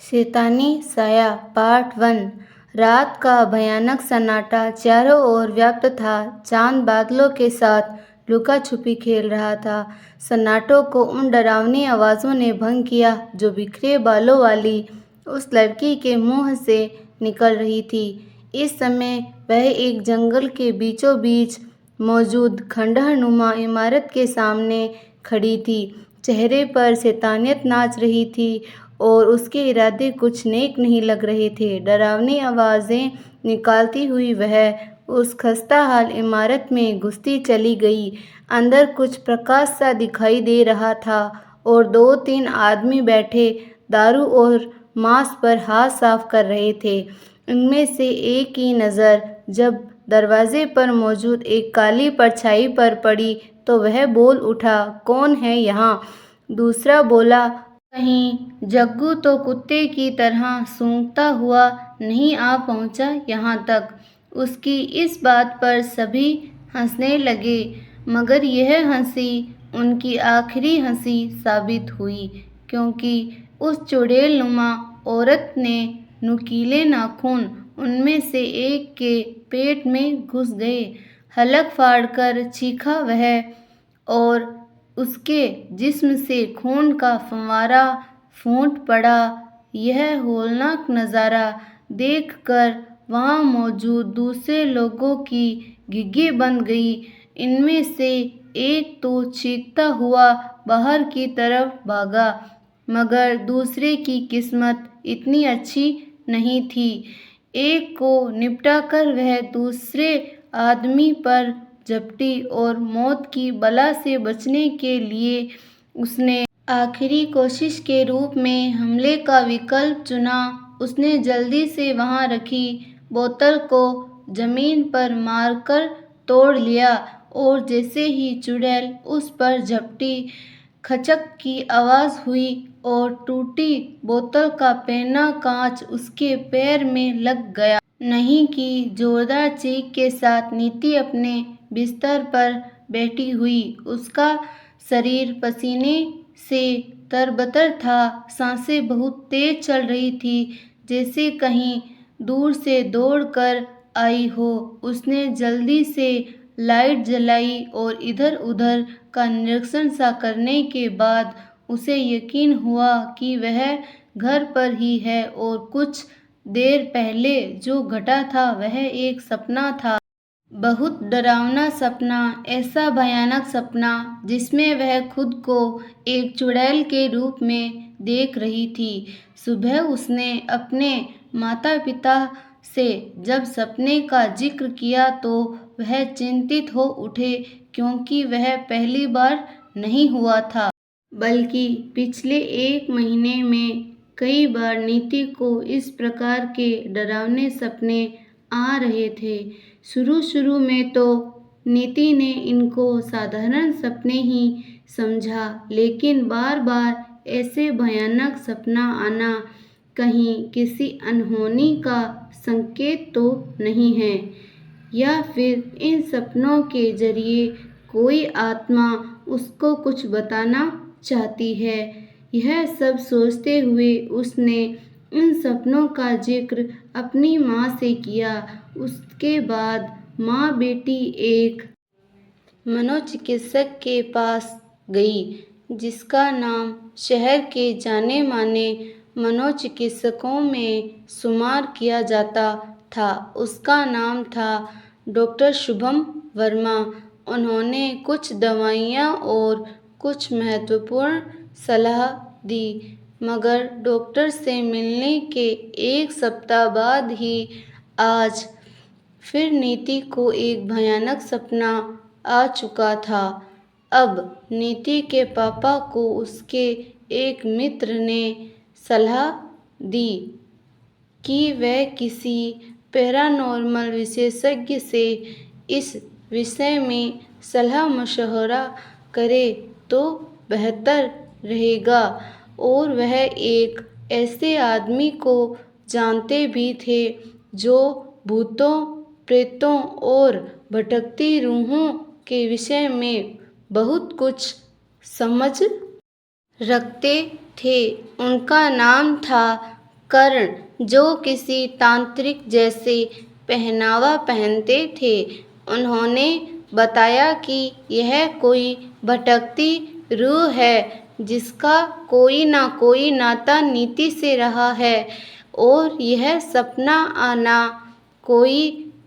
शैतानी साया पार्ट 1। रात का भयानक सन्नाटा चारों ओर व्याप्त था। चांद बादलों के साथ लुका छुपी खेल रहा था। सन्नाटों को उन डरावनी आवाज़ों ने भंग किया जो बिखरे बालों वाली उस लड़की के मुंह से निकल रही थी। इस समय वह एक जंगल के बीचों बीच मौजूद खंडहरनुमा इमारत के सामने खड़ी थी। चेहरे पर शैतानियत नाच रही थी और उसके इरादे कुछ नेक नहीं लग रहे थे। डरावनी आवाज़ें निकालती हुई वह उस खस्ताहाल इमारत में घुसती चली गई। अंदर कुछ प्रकाश सा दिखाई दे रहा था और 2-3 आदमी बैठे दारू और मांस पर हाथ साफ कर रहे थे। इनमें से एक की नज़र जब दरवाजे पर मौजूद एक काली परछाई पर पड़ी तो वह बोल उठा, कौन है यहाँ? दूसरा बोला, कहीं जग्गू तो कुत्ते की तरह सूंघता हुआ नहीं आ पहुंचा यहाँ तक। उसकी इस बात पर सभी हंसने लगे, मगर यह हंसी उनकी आखिरी हंसी साबित हुई, क्योंकि उस चुड़ैलनुमा औरत ने नुकीले नाखून उनमें से एक के पेट में घुस गए। हलक फाड़कर चीखा वह और उसके जिस्म से खून का फव्वारा फूट पड़ा। यह होलनाक नज़ारा देखकर वहाँ मौजूद दूसरे लोगों की घिघी बन गई। इनमें से एक तो चीखता हुआ बाहर की तरफ भागा, मगर दूसरे की किस्मत इतनी अच्छी नहीं थी। एक को निपटाकर वह दूसरे आदमी पर झपटी और मौत की बला से बचने के लिए उसने आखिरी कोशिश के रूप में हमले का विकल्प चुना। उसने जल्दी से वहाँ रखी बोतल को जमीन पर मारकर तोड़ लिया और जैसे ही चुड़ैल उस पर झपटी, खचक की आवाज़ हुई और टूटी बोतल का पैना कांच उसके पैर में लग गया। नहीं कि जोरदार चीख के साथ नीति अपने बिस्तर पर बैठी हुई। उसका शरीर पसीने से तरबतर था, सांसें बहुत तेज चल रही थी, जैसे कहीं दूर से दौड़ कर आई हो। उसने जल्दी से लाइट जलाई और इधर उधर का निरीक्षण सा करने के बाद उसे यकीन हुआ कि वह घर पर ही है और कुछ देर पहले जो घटा था वह एक सपना था। बहुत डरावना सपना, ऐसा भयानक सपना जिसमें वह खुद को एक चुड़ैल के रूप में देख रही थी। सुबह उसने अपने माता पिता से जब सपने का जिक्र किया तो वह चिंतित हो उठे, क्योंकि वह पहली बार नहीं हुआ था, बल्कि पिछले 1 महीने में कई बार नीति को इस प्रकार के डरावने सपने आ रहे थे। शुरू में तो नीति ने इनको साधारण सपने ही समझा, लेकिन बार बार ऐसे भयानक सपना आना कहीं किसी अनहोनी का संकेत तो नहीं है, या फिर इन सपनों के जरिए कोई आत्मा उसको कुछ बताना चाहती है। यह सब सोचते हुए उसने इन सपनों का जिक्र अपनी माँ से किया। उसके बाद माँ बेटी एक मनोचिकित्सक के पास गई, जिसका नाम शहर के जाने माने मनोचिकित्सकों में शुमार किया जाता था। उसका नाम था डॉक्टर शुभम वर्मा। उन्होंने कुछ दवाइयाँ और कुछ महत्वपूर्ण सलाह दी, मगर डॉक्टर से मिलने के 1 सप्ताह बाद ही आज फिर नीति को एक भयानक सपना आ चुका था। अब नीति के पापा को उसके एक मित्र ने सलाह दी कि वह किसी पैरानॉर्मल विशेषज्ञ से इस विषय में सलाह मशवरा करे तो बेहतर रहेगा, और वह एक ऐसे आदमी को जानते भी थे जो भूतों, प्रेतों और भटकती रूहों के विषय में बहुत कुछ समझ रखते थे। उनका नाम था कर्ण जो किसी तांत्रिक जैसे पहनावा पहनते थे। उन्होंने बताया कि यह कोई भटकती रूह है जिसका कोई ना कोई नाता नीति से रहा है और यह सपना आना कोई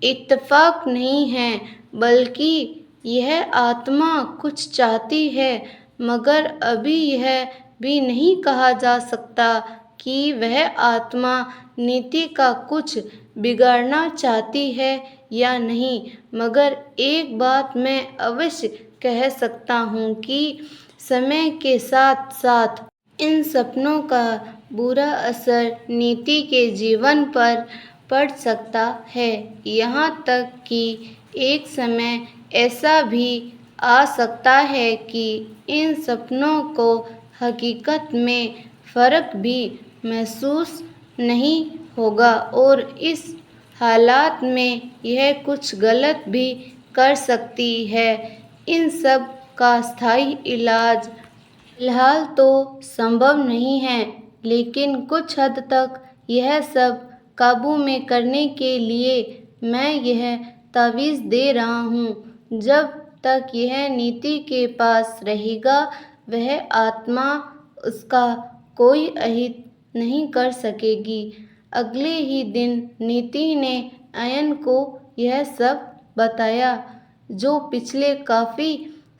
इत्तेफाक नहीं है, बल्कि यह आत्मा कुछ चाहती है, मगर अभी यह भी नहीं कहा जा सकता कि वह आत्मा नीति का कुछ बिगाड़ना चाहती है या नहीं। मगर एक बात मैं अवश्य कह सकता हूँ कि समय के साथ साथ इन सपनों का बुरा असर नीति के जीवन पर पड़ सकता है। यहाँ तक कि एक समय ऐसा भी आ सकता है कि इन सपनों को हकीकत में फ़र्क भी महसूस नहीं होगा और इस हालात में यह कुछ गलत भी कर सकती है। इन सब का स्थायी इलाज फ़िलहाल तो संभव नहीं है, लेकिन कुछ हद तक यह सब काबू में करने के लिए मैं यह तावीज़ दे रहा हूँ। जब तक यह नीति के पास रहेगा, वह आत्मा उसका कोई अहित नहीं कर सकेगी। अगले ही दिन नीति ने अयन को यह सब बताया जो पिछले काफ़ी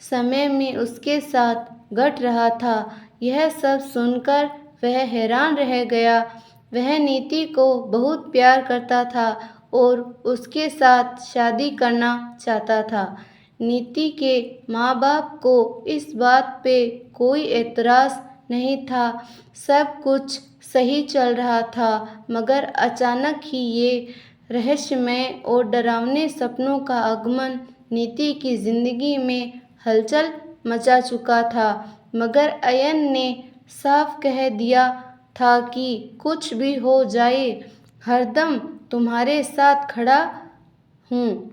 समय में उसके साथ घट रहा था। यह सब सुनकर वह हैरान रह गया। वह नीति को बहुत प्यार करता था और उसके साथ शादी करना चाहता था। नीति के माँ बाप को इस बात पे कोई एतराज़ नहीं था। सब कुछ सही चल रहा था, मगर अचानक ही ये रहस्यमय और डरावने सपनों का आगमन नीति की ज़िंदगी में हलचल मचा चुका था। मगर अयन ने साफ कह दिया था कि कुछ भी हो जाए, हरदम तुम्हारे साथ खड़ा हूँ।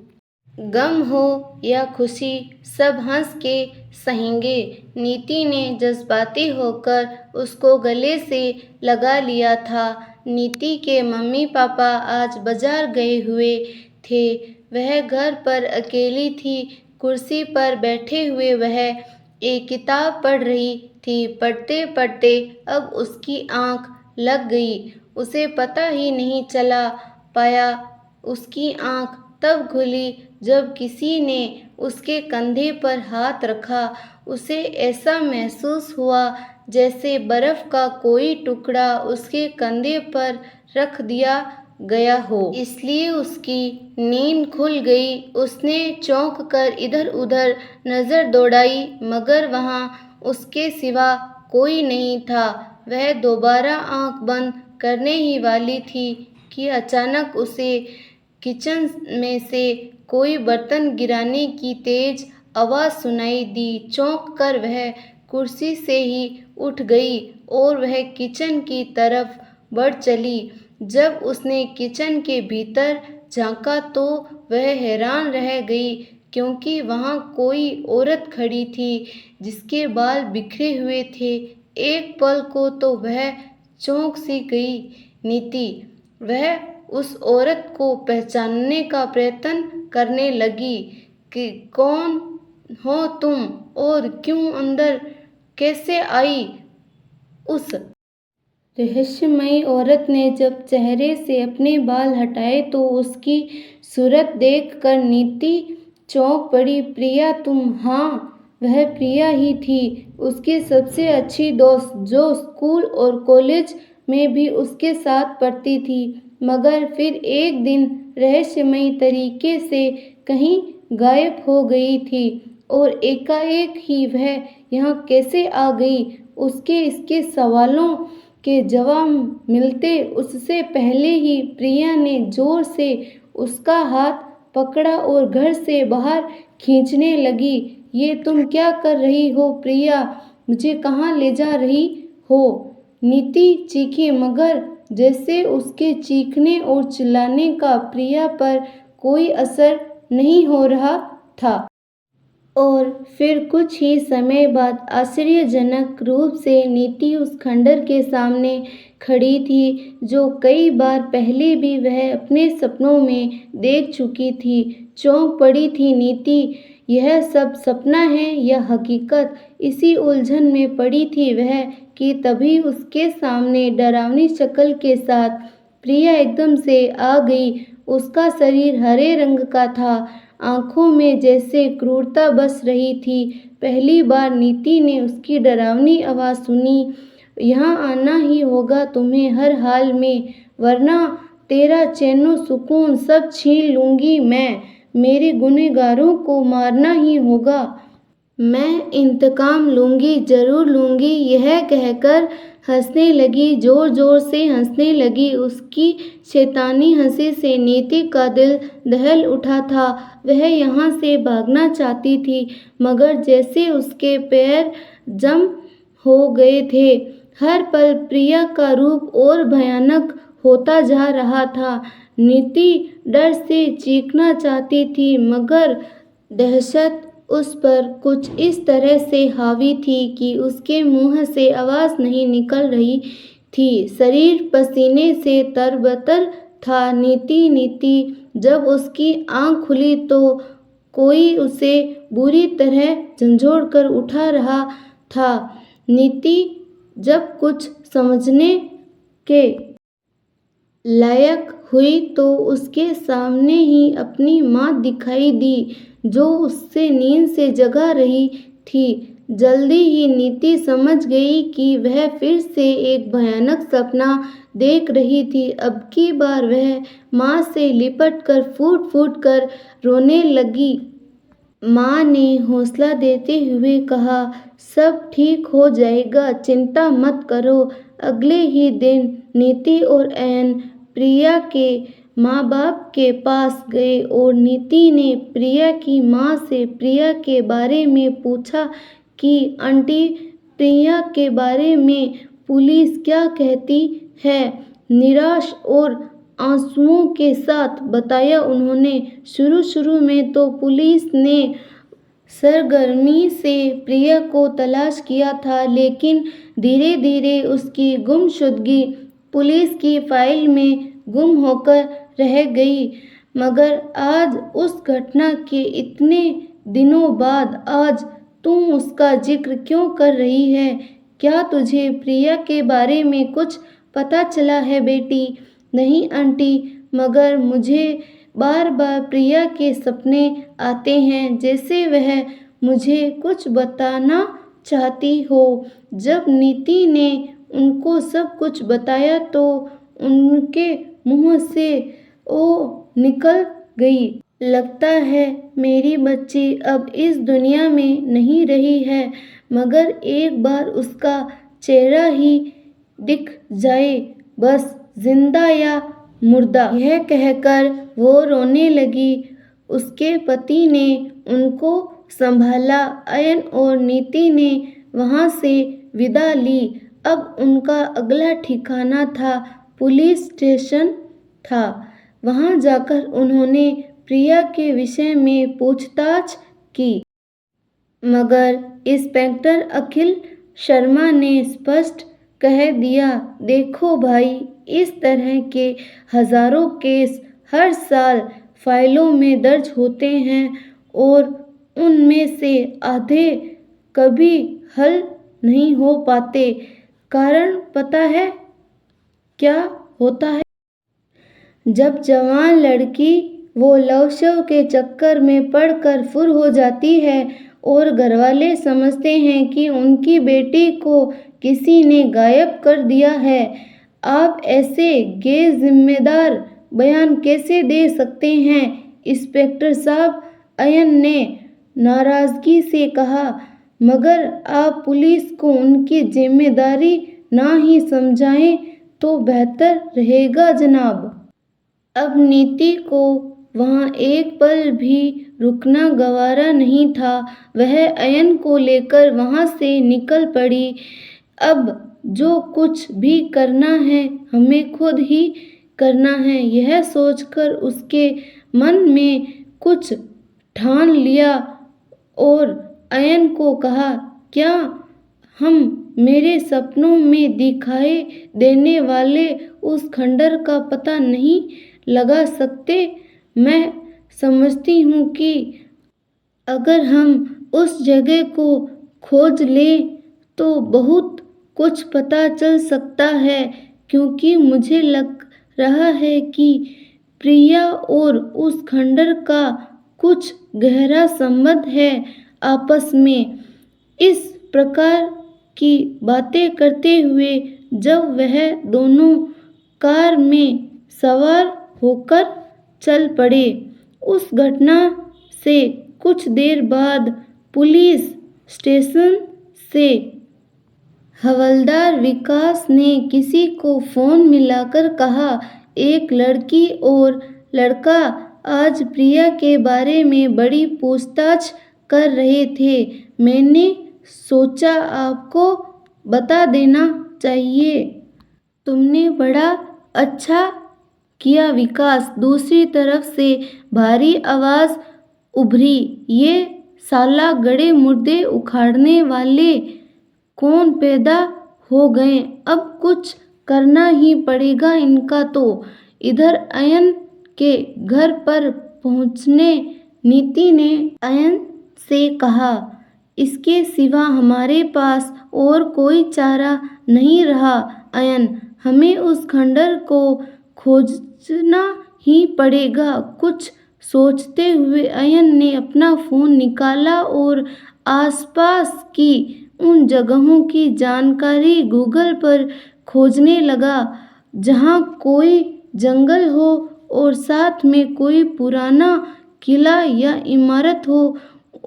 गम हो या खुशी, सब हंस के सहेंगे। नीति ने जज्बाती होकर उसको गले से लगा लिया था। नीति के मम्मी पापा आज बाजार गए हुए थे। वह घर पर अकेली थी। कुर्सी पर बैठे हुए वह एक किताब पढ़ रही थी। पढ़ते पढ़ते अब उसकी आँख लग गई। उसे पता ही नहीं चला पाया। उसकी आँख तब खुली जब किसी ने उसके कंधे पर हाथ रखा। उसे ऐसा महसूस हुआ जैसे बर्फ़ का कोई टुकड़ा उसके कंधे पर रख दिया गया हो। इसलिए उसकी नींद खुल गई। उसने चौंक कर इधर उधर नज़र दौड़ाई, मगर वहाँ उसके सिवा कोई नहीं था। वह दोबारा आँख बंद करने ही वाली थी कि अचानक उसे किचन में से कोई बर्तन गिराने की तेज आवाज़ सुनाई दी। चौंक कर वह कुर्सी से ही उठ गई और वह किचन की तरफ बढ़ चली। जब उसने किचन के भीतर झांका तो वह हैरान रह गई, क्योंकि वहाँ कोई औरत खड़ी थी जिसके बाल बिखरे हुए थे। एक पल को तो वह चौंक सी गई। नीति, वह उस औरत को पहचानने का प्रयत्न करने लगी कि कौन हो तुम और क्यों अंदर कैसे आई। उस रहस्यमयी औरत ने जब चेहरे से अपने बाल हटाए तो उसकी सूरत देखकर नीति चौंक पड़ी। प्रिया तुम? हाँ, वह प्रिया ही थी, उसकी सबसे अच्छी दोस्त जो स्कूल और कॉलेज में भी उसके साथ पढ़ती थी। मगर फिर एक दिन रहस्यमयी तरीके से कहीं गायब हो गई थी और एकाएक ही वह यहाँ कैसे आ गई। उसके इसके सवालों के जवाब मिलते उससे पहले ही प्रिया ने ज़ोर से उसका हाथ पकड़ा और घर से बाहर खींचने लगी। ये तुम क्या कर रही हो प्रिया? मुझे कहाँ ले जा रही हो? नीति चीखी, मगर जैसे उसके चीखने और चिल्लाने का प्रिया पर कोई असर नहीं हो रहा था। और फिर कुछ ही समय बाद आश्चर्यजनक रूप से नीति उस खंडहर के सामने खड़ी थी जो कई बार पहले भी वह अपने सपनों में देख चुकी थी। चौंक पड़ी थी नीति, यह सब सपना है या हकीकत? इसी उलझन में पड़ी थी वह कि तभी उसके सामने डरावनी शक्ल के साथ प्रिया एकदम से आ गई। उसका शरीर हरे रंग का था, आंखों में जैसे क्रूरता बस रही थी। पहली बार नीति ने उसकी डरावनी आवाज़ सुनी, यहाँ आना ही होगा तुम्हें हर हाल में, वरना तेरा चैनो सुकून सब छीन लूँगी मैं। मेरे गुनहगारों को मारना ही होगा। मैं इंतकाम लूँगी, ज़रूर लूँगी। यह कहकर हंसने लगी, ज़ोर ज़ोर से हंसने लगी। उसकी शैतानी हंसी से नीति का दिल दहल उठा था। वह यहाँ से भागना चाहती थी, मगर जैसे उसके पैर जम हो गए थे। हर पल प्रिया का रूप और भयानक होता जा रहा था। नीति डर से चीखना चाहती थी, मगर दहशत उस पर कुछ इस तरह से हावी थी कि उसके मुंह से आवाज़ नहीं निकल रही थी। शरीर पसीने से तरबतर था। नीति नीति। जब उसकी आँख खुली तो कोई उसे बुरी तरह झंझोड़ कर उठा रहा था। नीति जब कुछ समझने के लायक हुई तो उसके सामने ही अपनी माँ दिखाई दी, जो उससे नींद से जगा रही थी। जल्दी ही नीति समझ गई कि वह फिर से एक भयानक सपना देख रही थी। अब की बार वह माँ से लिपट कर फूट फूट कर रोने लगी। माँ ने हौसला देते हुए कहा, सब ठीक हो जाएगा, चिंता मत करो। अगले ही दिन नीति और अयन प्रिया के माँ बाप के पास गए और नीति ने प्रिया की माँ से प्रिया के बारे में पूछा कि आंटी, प्रिया के बारे में पुलिस क्या कहती है। निराश और आंसुओं के साथ बताया उन्होंने। शुरू में तो पुलिस ने सरगर्मी से प्रिया को तलाश किया था, लेकिन धीरे धीरे उसकी गुमशुदगी पुलिस की फाइल में गुम होकर रह गई। मगर आज उस घटना के इतने दिनों बाद आज तुम उसका जिक्र क्यों कर रही है? क्या तुझे प्रिया के बारे में कुछ पता चला है बेटी? नहीं आंटी, मगर मुझे बार बार प्रिया के सपने आते हैं, जैसे वह मुझे कुछ बताना चाहती हो। जब नीति ने उनको सब कुछ बताया तो उनके मुंह से ओ निकल गई। लगता है मेरी बच्ची अब इस दुनिया में नहीं रही है, मगर एक बार उसका चेहरा ही दिख जाए, बस जिंदा या मुर्दा। यह कहकर वो रोने लगी। उसके पति ने उनको संभाला। अयन और नीति ने वहाँ से विदा ली। अब उनका अगला ठिकाना था पुलिस स्टेशन था। वहाँ जाकर उन्होंने प्रिया के विषय में पूछताछ की, मगर इंस्पेक्टर अखिल शर्मा ने स्पष्ट कह दिया, देखो भाई, इस तरह के हजारों केस हर साल फाइलों में दर्ज होते हैं और उनमें से आधे कभी हल नहीं हो पाते। कारण पता है क्या होता है? जब जवान लड़की वो लव के चक्कर में पड़कर फुर हो जाती है और घरवाले समझते हैं कि उनकी बेटी को किसी ने गायब कर दिया है। आप ऐसे गैर जिम्मेदार बयान कैसे दे सकते हैं इंस्पेक्टर साहब? अयन ने नाराजगी से कहा, मगर आप पुलिस को उनकी जिम्मेदारी ना ही समझाएं तो बेहतर रहेगा जनाब। अब नीति को वहाँ एक पल भी रुकना गवारा नहीं था। वह अयन को लेकर वहाँ से निकल पड़ी। अब जो कुछ भी करना है हमें खुद ही करना है, यह सोचकर उसके मन में कुछ ठान लिया और अयन को कहा, क्या हम मेरे सपनों में दिखाई देने वाले उस खंडर का पता नहीं लगा सकते? मैं समझती हूँ कि अगर हम उस जगह को खोज लें तो बहुत कुछ पता चल सकता है, क्योंकि मुझे लग रहा है कि प्रिया और उस खंडर का कुछ गहरा संबंध है आपस में। इस प्रकार की बातें करते हुए जब वह दोनों कार में सवार होकर चल पड़े, उस घटना से कुछ देर बाद पुलिस स्टेशन से हवलदार विकास ने किसी को फोन मिलाकर कहा, एक लड़की और लड़का आज प्रिया के बारे में बड़ी पूछताछ कर रहे थे। मैंने सोचा आपको बता देना चाहिए। तुमने बड़ा अच्छा किया विकास। दूसरी तरफ से भारी आवाज उभरी, ये साला गड़े मुर्दे उखाड़ने वाले कौन पैदा हो गए? अब कुछ करना ही पड़ेगा इनका तो। इधर अयन के घर पर पहुंचने नीति ने अयन से कहा, इसके सिवा हमारे पास और कोई चारा नहीं रहा अयन, हमें उस खंडर को खोजना ही पड़ेगा। कुछ सोचते हुए अयन ने अपना फोन निकाला और आसपास की उन जगहों की जानकारी गूगल पर खोजने लगा जहां कोई जंगल हो और साथ में कोई पुराना किला या इमारत हो।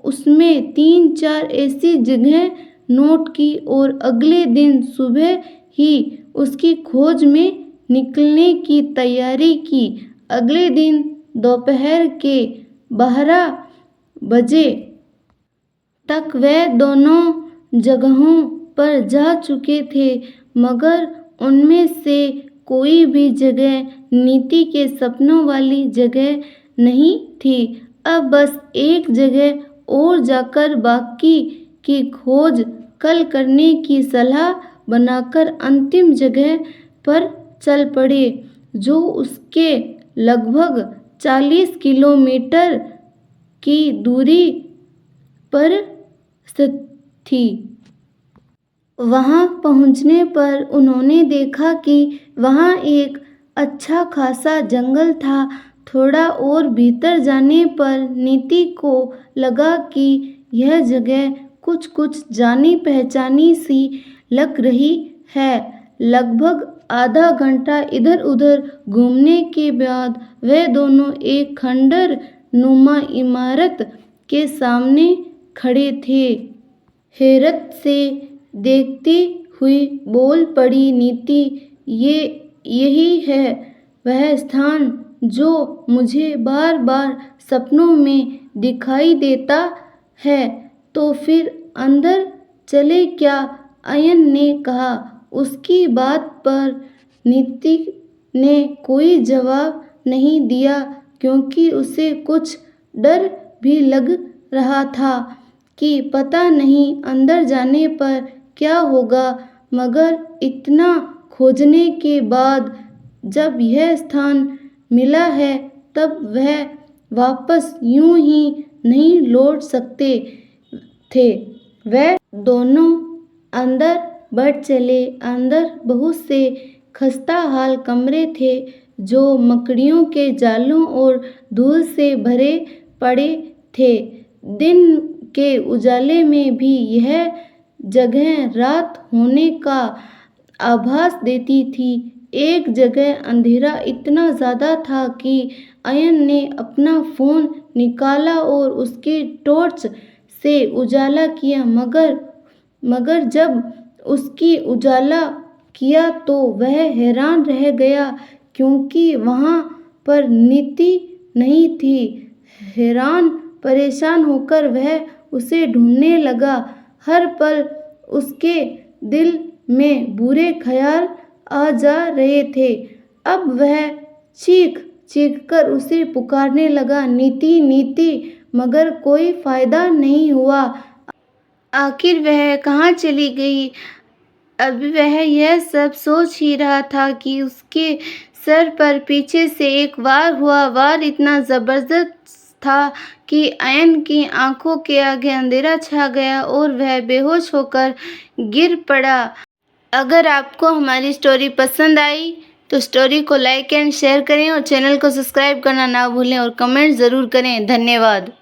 उसमें 3-4 ऐसी जगह नोट की और अगले दिन सुबह ही उसकी खोज में निकलने की तैयारी की। अगले दिन दोपहर के 12 बजे तक वे दोनों जगहों पर जा चुके थे, मगर उनमें से कोई भी जगह नीति के सपनों वाली जगह नहीं थी। अब बस एक जगह और जाकर बाकी की खोज कल करने की सलाह बनाकर अंतिम जगह पर चल पड़े, जो उसके लगभग 40 किलोमीटर की दूरी पर स्थित थी। वहां पहुंचने पर उन्होंने देखा कि वहां एक अच्छा खासा जंगल था। थोड़ा और भीतर जाने पर नीति को लगा कि यह जगह कुछ जानी पहचानी सी लग रही है। लगभग आधा घंटा इधर उधर घूमने के बाद वे दोनों एक खंडर नुमा इमारत के सामने खड़े थे। हैरत से देखती हुई बोल पड़ी नीति, यही है वह स्थान जो मुझे बार बार सपनों में दिखाई देता है। तो फिर अंदर चले क्या? अयन ने कहा। उसकी बात पर नीति ने कोई जवाब नहीं दिया, क्योंकि उसे कुछ डर भी लग रहा था कि पता नहीं अंदर जाने पर क्या होगा। मगर इतना खोजने के बाद जब यह स्थान मिला है, तब वह वापस यूं ही नहीं लौट सकते थे। वह दोनों अंदर बढ़ चले। अंदर बहुत से खस्ताहाल कमरे थे, जो मकड़ियों के जालों और धूल से भरे पड़े थे। दिन के उजाले में भी यह जगह रात होने का आभास देती थी। एक जगह अंधेरा इतना ज़्यादा था कि अयन ने अपना फ़ोन निकाला और उसकी टॉर्च से उजाला किया, मगर जब उसकी उजाला किया तो वह हैरान रह गया, क्योंकि वहाँ पर नीति नहीं थी। हैरान परेशान होकर वह उसे ढूंढने लगा। हर पल उसके दिल में बुरे ख्याल आ जा रहे थे। अब वह चीख चीख कर उसे पुकारने लगा, नीति नीति, मगर कोई फ़ायदा नहीं हुआ। आखिर वह कहाँ चली गई? अभी वह यह सब सोच ही रहा था कि उसके सर पर पीछे से एक वार हुआ। वार इतना ज़बरदस्त था कि आयन की आंखों के आगे अंधेरा छा गया और वह बेहोश होकर गिर पड़ा। अगर आपको हमारी स्टोरी पसंद आई तो स्टोरी को लाइक एंड शेयर करें और चैनल को सब्सक्राइब करना ना भूलें और कमेंट ज़रूर करें। धन्यवाद।